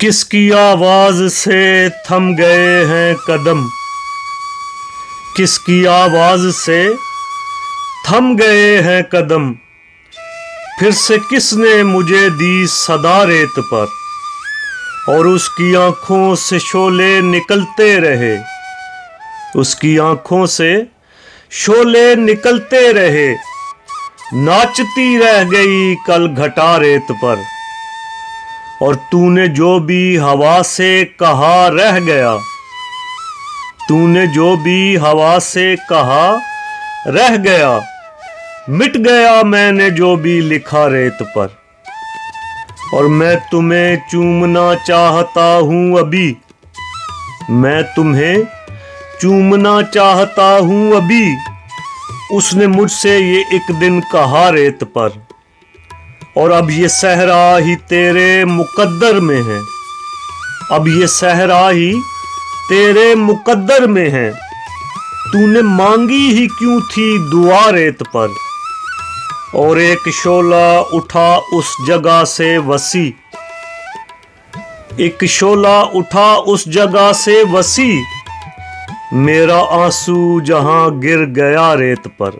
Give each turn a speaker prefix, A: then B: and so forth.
A: किसकी आवाज से थम गए हैं कदम, किसकी आवाज से थम गए हैं कदम। फिर से किसने मुझे दी सदा रेत पर, और उसकी आंखों से शोले निकलते रहे, उसकी आंखों से शोले निकलते रहे। नाचती रह गई कल घटा रेत पर, और तूने जो भी हवा से कहा रह गया, तूने जो भी हवा से कहा रह गया। मिट गया मैंने जो भी लिखा रेत पर, और मैं तुम्हें चूमना चाहता हूँ अभी, मैं तुम्हें चूमना चाहता हूँ अभी। उसने मुझसे ये एक दिन कहा रेत पर, और अब ये सहरा ही तेरे मुकद्दर में है, अब ये सहरा ही तेरे मुकद्दर में है। तूने मांगी ही क्यों थी दुआ रेत पर, और एक शोला उठा उस जगह से वसी, एक शोला उठा उस जगह से वसी। मेरा आंसू जहां गिर गया रेत पर।